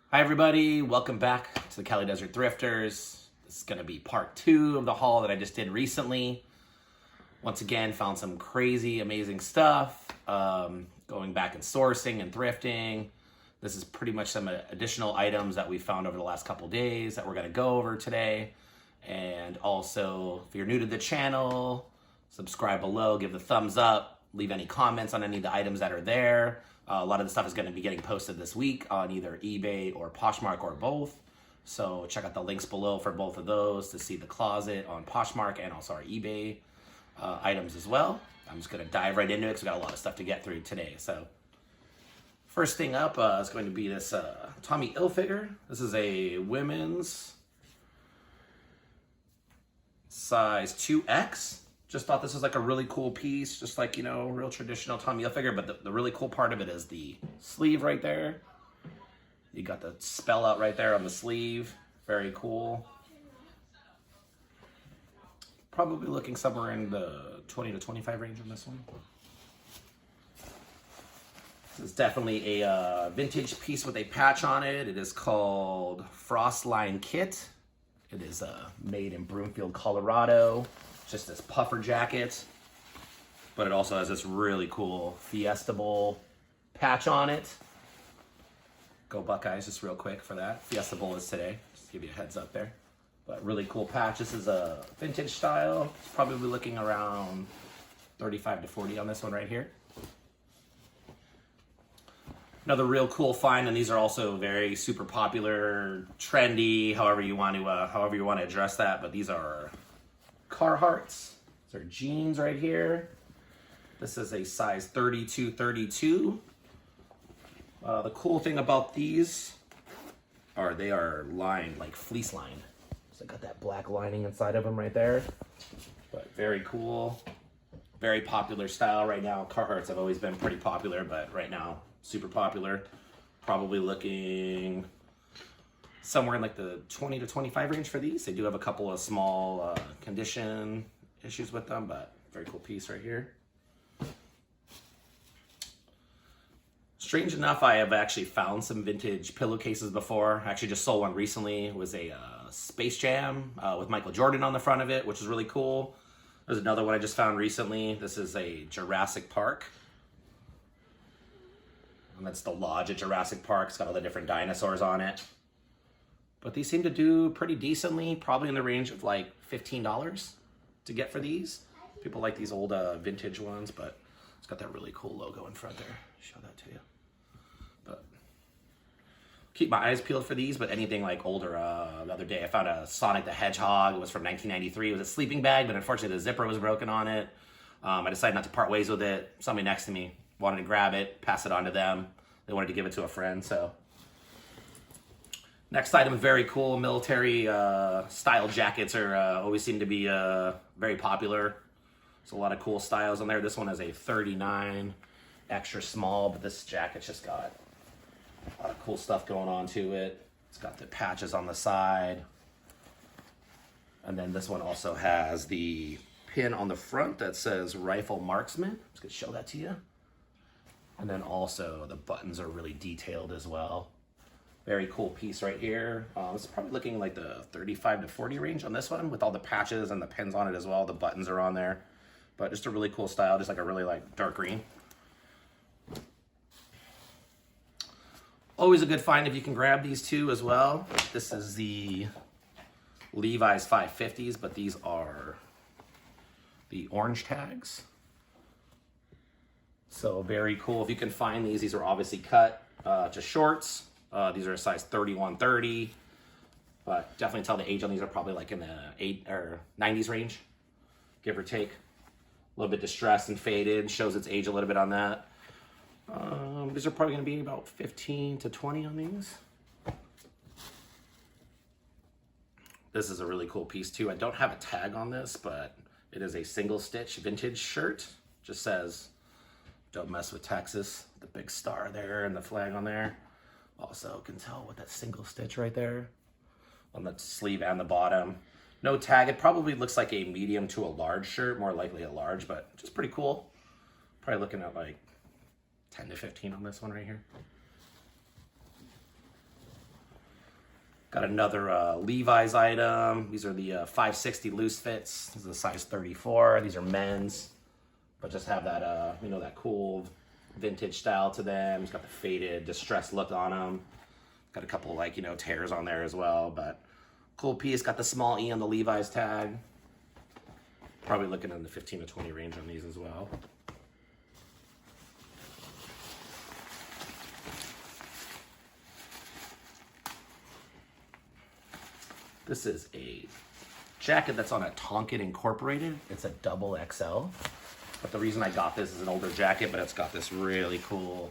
Hi everybody, welcome back to the Cali Desert Thrifters. This is going to be part 2 of the haul that I just did recently. Once again, found some crazy, amazing stuff. Going back and sourcing and thrifting. This is pretty much some additional items that we found over the last couple days that we're going to go over today. And also, if you're new to the channel, subscribe below, give the thumbs up, leave any comments on any of the items that are there. A lot of the stuff is going to be getting posted this week on either eBay or Poshmark or both. So check out the links below for both of those to see the closet on Poshmark and also our eBay items as well. I'm just going to dive right into it because we got a lot of stuff to get through today. So first thing up is going to be this Tommy Hilfiger. This is a women's size 2X. Just thought this was like a really cool piece, just like, you know, real traditional Tommy Hilfiger, but the really cool part of it is the sleeve right there. You got the spell out right there on the sleeve. Very cool. Probably looking somewhere in the 20 to 25 range on this one. This is definitely a vintage piece with a patch on it. It is called Frostline Kit. It is made in Broomfield, Colorado. Just this puffer jacket, but it also has this really cool Fiesta Bowl patch on it. Go Buckeyes, just real quick for that. Fiesta Bowl is today, just to give you a heads up there. But really cool patch. This is a vintage style. It's probably looking around 35 to 40 on this one right here. Another real cool find, and these are also very super popular, trendy, however you want to address that, but these are Carhartts. These are jeans right here. This is a size 32-32. The cool thing about these are they are lined, like fleece lined. So they got that black lining inside of them right there. But very cool. Very popular style right now. Carhartts have always been pretty popular, but right now, super popular. Probably looking somewhere in like the 20 to 25 range for these. They do have a couple of small condition issues with them, but very cool piece right here. Strange enough, I have actually found some vintage pillowcases before. I actually just sold one recently. It was a Space Jam with Michael Jordan on the front of it, which is really cool. There's another one I just found recently. This is a Jurassic Park. And that's the lodge at Jurassic Park. It's got all the different dinosaurs on it. But these seem to do pretty decently, probably in the range of like $15 to get for these. People like these old vintage ones, but it's got that really cool logo in front there. Show that to you. But keep my eyes peeled for these, but anything like older. The other day I found a Sonic the Hedgehog. It was from 1993. It was a sleeping bag, but unfortunately the zipper was broken on it. I decided not to part ways with it. Somebody next to me wanted to grab it, pass it on to them. They wanted to give it to a friend, so. Next item, very cool. Military style jackets are always seem to be very popular. There's a lot of cool styles on there. This one is a 39, extra small, but this jacket's just got a lot of cool stuff going on to it. It's got the patches on the side. And then this one also has the pin on the front that says Rifle Marksman. I'm just gonna show that to you. And then also the buttons are really detailed as well. Very cool piece right here. This is probably looking like the 35 to 40 range on this one with all the patches and the pins on it as well. The buttons are on there. But just a really cool style, just like a really like dark green. Always a good find if you can grab these two as well. This is the Levi's 550s, but these are the orange tags. So very cool if you can find these. These are obviously cut to shorts. These are a size 31-30, but definitely tell the age on these are probably like in the 90s range, give or take. A little bit distressed and faded, shows its age a little bit on that. These are probably going to be about 15 to 20 on these. This is a really cool piece too. I don't have a tag on this, but it is a single stitch vintage shirt. Just says, "Don't mess with Texas." The big star there and the flag on there. Also can tell with that single stitch right there on the sleeve and the bottom. No tag. It probably looks like a medium to a large shirt, more likely a large, but just pretty cool. Probably looking at like 10 to 15 on this one right here. Got another Levi's item. These are the 560 loose fits. This is a size 34. These are men's, but just have that, you know, that cool vintage style to them. It's got the faded, distressed look on them. Got a couple, like, you know, tears on there as well, but cool piece. Got the small E on the Levi's tag. Probably looking in the 15 to 20 range on these as well. This is a jacket that's on a Tonkin Incorporated. It's a double XL. But the reason I got this is an older jacket, but it's got this really cool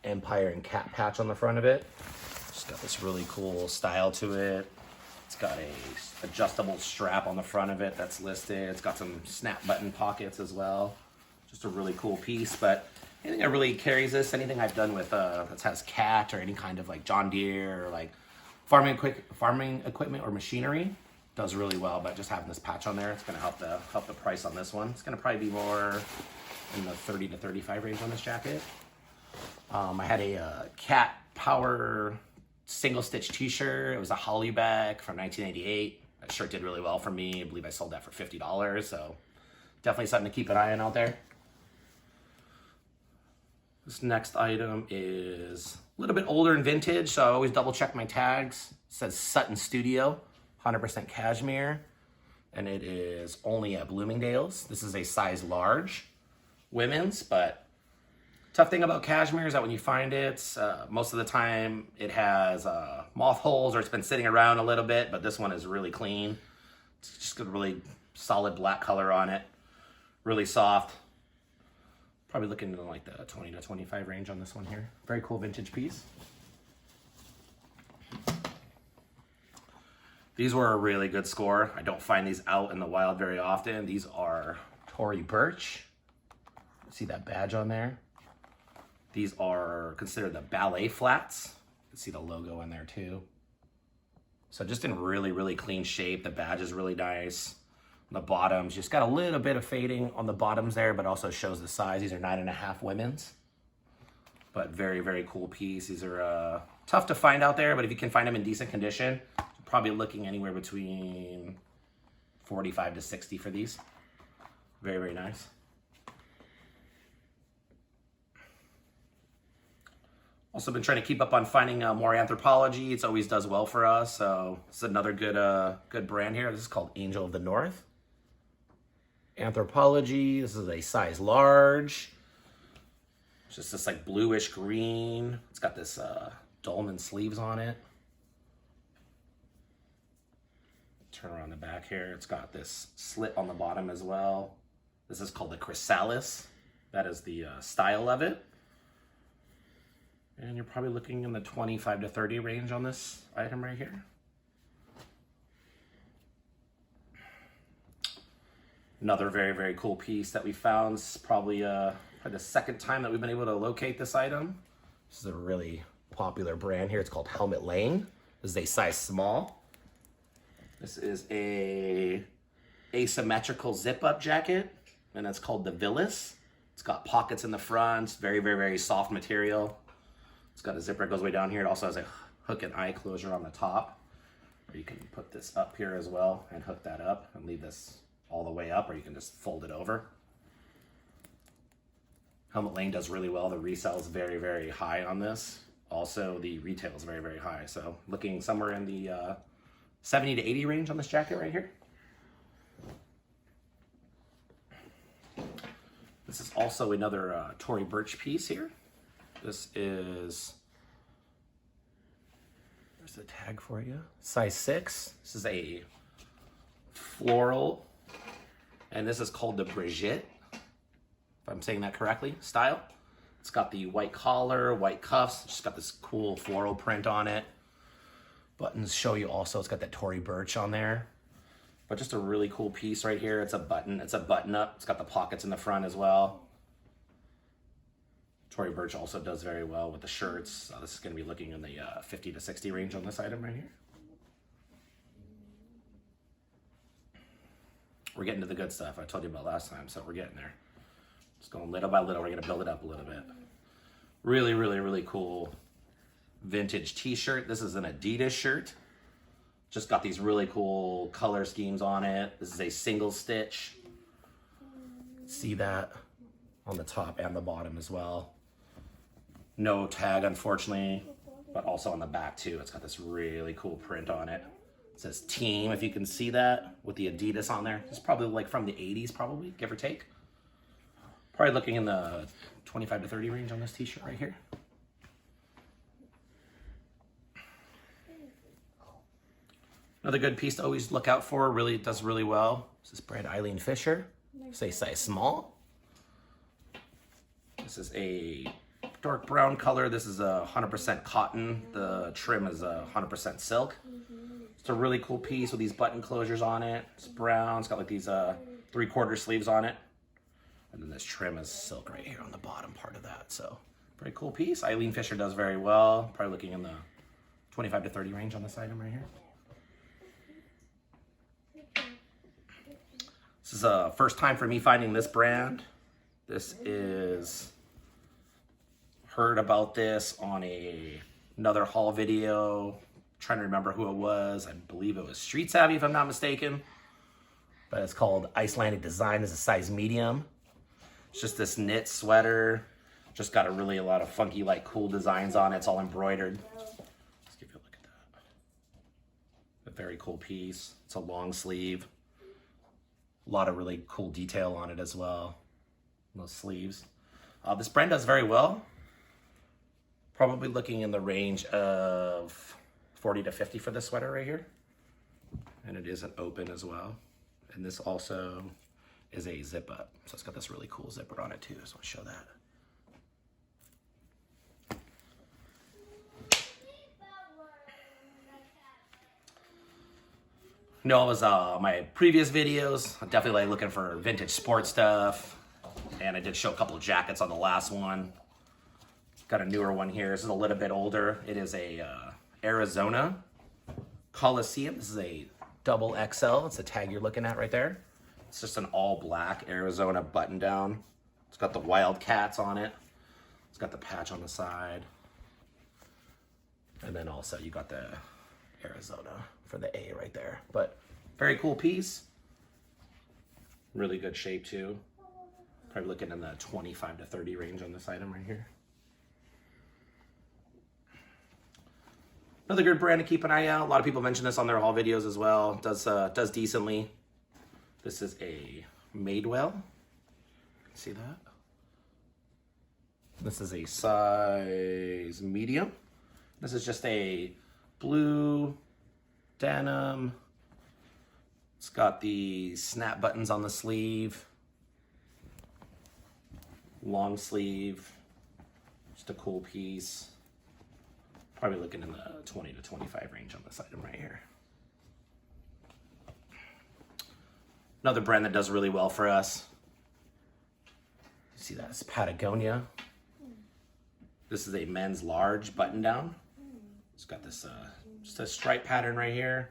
Empire and cat patch on the front of it. Just got this really cool style to it. It's got a adjustable strap on the front of it that's listed. It's got some snap button pockets as well. Just a really cool piece. But anything that really carries this, anything I've done with that has cat or any kind of like John Deere or like farming equipment or machinery does really well. But just having this patch on there, it's going to help the price on this one. It's going to probably be more in the 30 to 35 range on this jacket. I had a cat power single stitch t-shirt. It was a Hollyback from 1988. That shirt did really well for me. I believe I sold that for $50. So definitely something to keep an eye on out there. This next item is a little bit older and vintage, so I always double check my tags. It says Sutton Studio, 100% cashmere, and it is only at Bloomingdale's. This is a size large, women's, but tough thing about cashmere is that when you find it, most of the time it has moth holes or it's been sitting around a little bit, but this one is really clean. It's just got a really solid black color on it, really soft. Probably looking into like the 20 to 25 range on this one here. Very cool vintage piece. These were a really good score. I don't find these out in the wild very often. These are Tory Burch. See that badge on there? These are considered the ballet flats. You can see the logo in there too. So just in really, really clean shape. The badge is really nice. On the bottoms, just got a little bit of fading on the bottoms there, but also shows the size. These are 9.5 women's, but very, very cool piece. These are tough to find out there, but if you can find them in decent condition, you're probably looking anywhere between 45 to 60 for these. Very, very nice. Also been trying to keep up on finding more Anthropologie. It always does well for us. So this is another good brand here. This is called Angel of the North. Anthropologie. This is a size large. It's just this like bluish green. It's got this dolman sleeves on it. Turn around the back here. It's got this slit on the bottom as well. This is called the chrysalis. That is the style of it. And you're probably looking in the 25 to 30 range on this item right here. Another very, very cool piece that we found. It's probably the second time that we've been able to locate this item. This is a really popular brand here. It's called Helmet Lane. This is a size small. This is a asymmetrical zip-up jacket, and it's called the Villas. It's got pockets in the front. Very, very, very soft material. It's got a zipper that goes way down here. It also has a hook and eye closure on the top. Or you can put this up here as well and hook that up and leave this all the way up, or you can just fold it over. Helmet Lane does really well. The resale is very, very high on this. Also, the retail is very, very high. So looking somewhere in the 70 to 80 range on this jacket right here. This is also another Tory Burch piece here. This is, there's the tag for you. Size 6. This is a floral, and this is called the Brigitte, if I'm saying that correctly, style. It's got the white collar, white cuffs. It's just got this cool floral print on it. Buttons show you also, it's got that Tory Burch on there. But just a really cool piece right here. It's a button up. It's got the pockets in the front as well. Tory Burch also does very well with the shirts. This is going to be looking in the 50 to 60 range on this item right here. We're getting to the good stuff I told you about last time, so we're getting there. Just going little by little. We're going to build it up a little bit. Really, really, really cool vintage t-shirt. This is an Adidas shirt. Just got these really cool color schemes on it. This is a single stitch. See that on the top and the bottom as well. No tag, unfortunately, but also on the back too. It's got this really cool print on it. It says team, if you can see that, with the Adidas on there. It's probably like from the 80s, probably, give or take. Probably looking in the 25 to 30 range on this t-shirt right here. Another good piece to always look out for, really does really well. This is brand Eileen Fisher. Say size small. This is a dark brown color. This is a 100% cotton. The trim is a 100% silk. It's a really cool piece with these button closures on it. It's brown. It's got like these 3/4 sleeves on it. And then this trim is silk right here on the bottom part of that. So very cool piece. Eileen Fisher does very well. Probably looking in the 25 to 30 range on this item right here. This is a first time for me finding this brand. This is, heard about this on another haul video. Trying to remember who it was. I believe it was Street Savvy if I'm not mistaken. But it's called Icelandic Design. It's a size medium. It's just this knit sweater. Just got a lot of funky, like cool designs on it. It's all embroidered. Let's give you a look at that. A very cool piece. It's a long sleeve. A lot of really cool detail on it as well. Those sleeves. This brand does very well. Probably looking in the range of 40 to 50 for this sweater right here. And it is an open as well. And this also is a zip up. So it's got this really cool zipper on it too. So I'll show that. No, it was my previous videos. I'm definitely like looking for vintage sports stuff. And I did show a couple of jackets on the last one. Got a newer one here. This is a little bit older. It is a Arizona Coliseum. This is a double XL. It's the tag you're looking at right there. It's just an all black Arizona button down. It's got the Wildcats on it. It's got the patch on the side. And then also you got the Arizona for the A right there. But very cool piece. Really good shape too. Probably looking in the 25 to 30 range on this item right here. Another good brand to keep an eye out. A lot of people mention this on their haul videos as well. Does decently. This is a Madewell. See that? This is a size medium. This is just a blue denim. It's got the snap buttons on the sleeve. Long sleeve. Just a cool piece. Probably looking in the 20 to 25 range on this item right here. Another brand that does really well for us. You see that? It's Patagonia. This is a men's large button down. It's got this just a stripe pattern right here.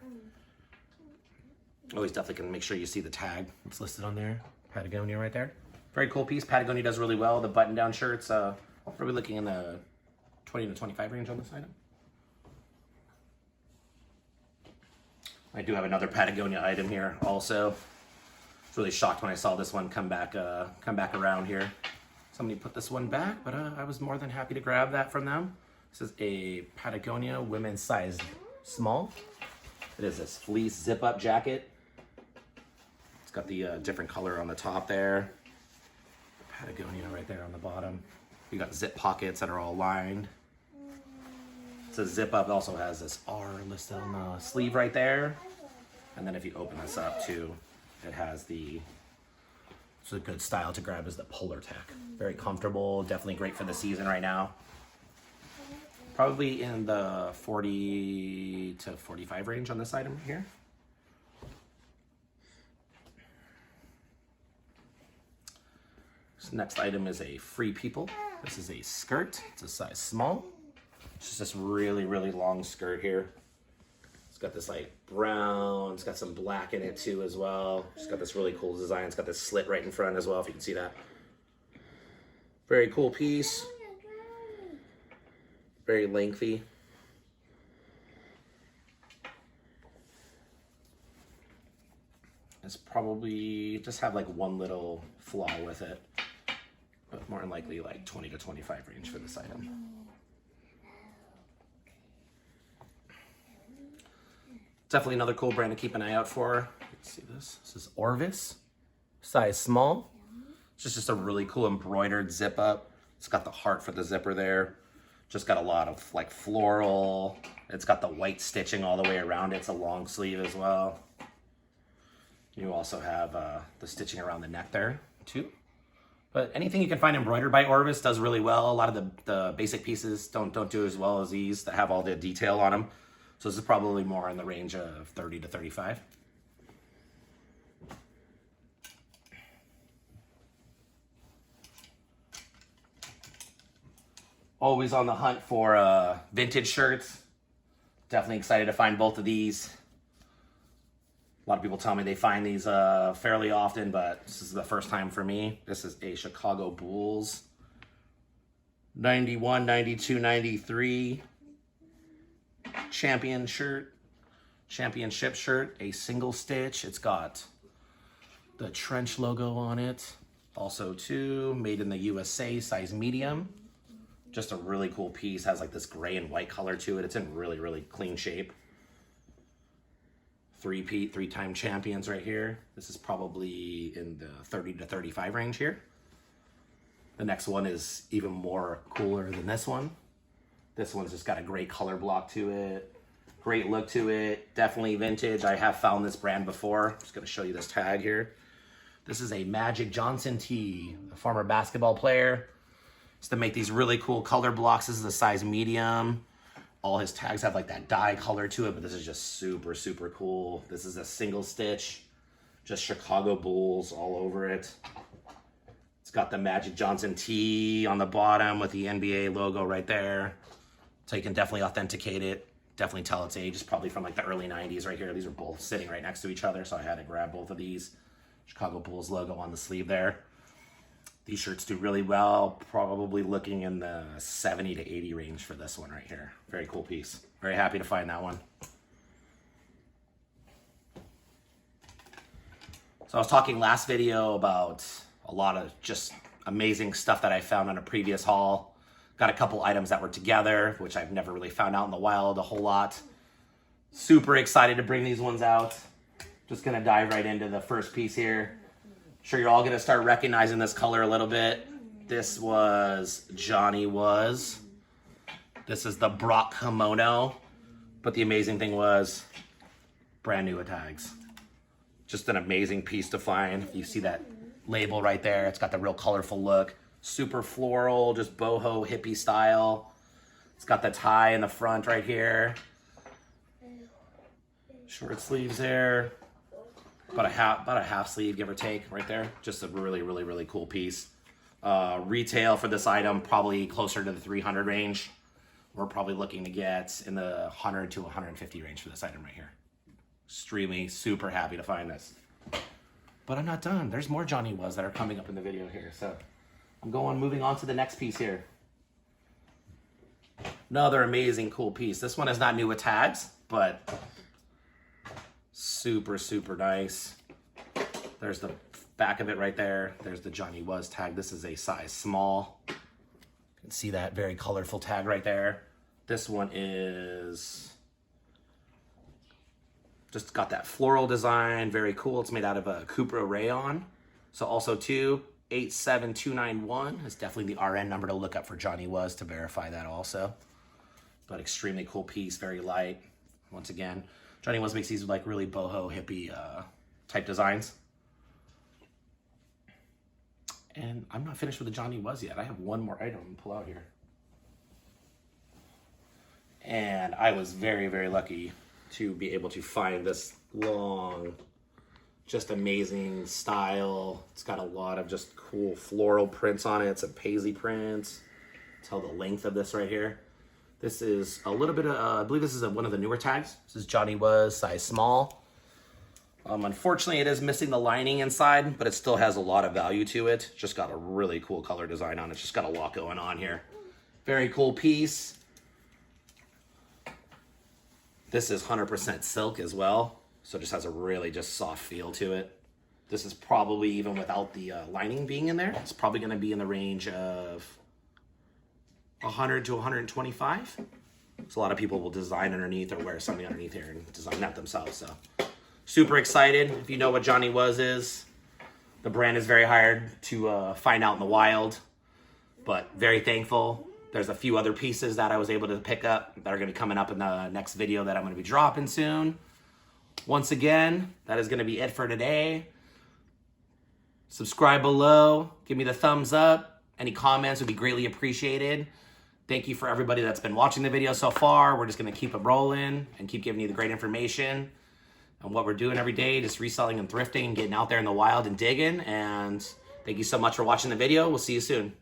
Always definitely can make sure you see the tag. It's listed on there. Patagonia right there. Very cool piece. Patagonia does really well. The button down shirts, probably looking in the 20 to 25 range on this item. I do have another Patagonia item here also. I was really shocked when I saw this one come back around here. Somebody put this one back, but I was more than happy to grab that from them. This is a Patagonia women's size small. It is this fleece zip up jacket. It's got the different color on the top there. Patagonia right there on the bottom. You got zip pockets that are all lined. It's a zip up. It also has this R listed on the sleeve right there. And then if you open this up too, it has it's a good style to grab is the Polar Tech. Very comfortable, definitely great for the season right now. Probably in the 40 to 45 range on this item here. This next item is a Free People. This is a skirt. It's a size small. It's just this really, really long skirt here. It's got this like brown, it's got some black in it too as well. It's got this really cool design. It's got this slit right in front as well, if you can see that. Very cool piece. Very lengthy. It's probably just have like one little flaw with it, but more than likely like 20 to 25 range for this item. Definitely another cool brand to keep an eye out for. Let's see this. This is Orvis, size small. It's just a really cool embroidered zip up. It's got the heart for the zipper there. Just got a lot of like floral. It's got the white stitching all the way around it. It's a long sleeve as well. You also have the stitching around the neck there too. But anything you can find embroidered by Orvis does really well. A lot of the basic pieces don't do as well as these that have all the detail on them. So this is probably more in the range of 30 to 35. Always on the hunt for vintage shirts. Definitely excited to find both of these. A lot of people tell me they find these fairly often, but this is the first time for me. This is a Chicago Bulls 91, 92, 93 championship shirt, a single stitch. It's got the trench logo on it. Also too, made in the USA, size medium. Just a really cool piece. Has like this gray and white color to it. It's in really, really clean shape. Three-time champions right here. This is probably in the 30 to 35 range here. The next one is even more cooler than this one. This one's just got a great color block to it. Great look to it. Definitely vintage. I have found this brand before. I'm just gonna show you this tag here. This is a Magic Johnson tee, a former basketball player. It's to make these really cool color blocks. This is a size medium. All his tags have like that dye color to it, but this is just super, super cool. This is a single stitch, just Chicago Bulls all over it. It's got the Magic Johnson tee on the bottom with the NBA logo right there. So you can definitely authenticate it. Definitely tell its age. It's probably from like the early 90s right here. These are both sitting right next to each other, so I had to grab both of these. Chicago Bulls logo on the sleeve there. These shirts do really well, probably looking in the 70 to 80 range for this one right here. Very cool piece. Very happy to find that one. So I was talking last video about a lot of just amazing stuff that I found on a previous haul. Got a couple items that were together, which I've never really found out in the wild a whole lot. Super excited to bring these ones out. Just gonna dive right into the first piece here. Sure, you're all gonna start recognizing this color a little bit. This was Johnny Was. This is the Brock kimono. But the amazing thing was brand new tags. Just an amazing piece to find. You see that label right there. It's got the real colorful look. Super floral, just boho hippie style. It's got the tie in the front right here. Short sleeves there. About a half sleeve, give or take, right there. Just a really, really, really cool piece. Retail for this item, probably closer to the 300 range. We're probably looking to get in the 100 to 150 range for this item right here. Extremely super happy to find this. But I'm not done. There's more Johnny Was that are coming up in the video here. So I'm moving on to the next piece here. Another amazing cool piece. This one is not new with tags, but super, super nice. There's the back of it right there. There's the Johnny Was tag. This is a size small. You can see that very colorful tag right there. This one is just got that floral design. Very cool. It's made out of a Cupra rayon. So also too, 87291 is definitely the RN number to look up for Johnny Was to verify that also. But extremely cool piece, very light. Once again, Johnny Was makes these like really boho hippie type designs. And I'm not finished with the Johnny Was yet. I have one more item to pull out here. And I was very, very lucky to be able to find this long, just amazing style. It's got a lot of just cool floral prints on it. It's a paisley print. Tell the length of this right here. This is a little bit of, I believe this is one of the newer tags. This is Johnny Was, size small. Unfortunately, it is missing the lining inside, but it still has a lot of value to it. Just got a really cool color design on it. Just got a lot going on here. Very cool piece. This is 100% silk as well. So it just has a really just soft feel to it. This is probably even without the lining being in there. It's probably going to be in the range of 100 to 125. So a lot of people will design underneath or wear something underneath here and design that themselves. So super excited. If you know what Johnny Was is, the brand is very hard to find out in the wild, but very thankful. There's a few other pieces that I was able to pick up that are going to be coming up in the next video that I'm going to be dropping soon. Once again, that is going to be it for today. Subscribe below. Give me the thumbs up. Any comments would be greatly appreciated. Thank you for everybody that's been watching the video so far. We're just going to keep it rolling and keep giving you the great information on what we're doing every day, just reselling and thrifting and getting out there in the wild and digging. And thank you so much for watching the video. We'll see you soon.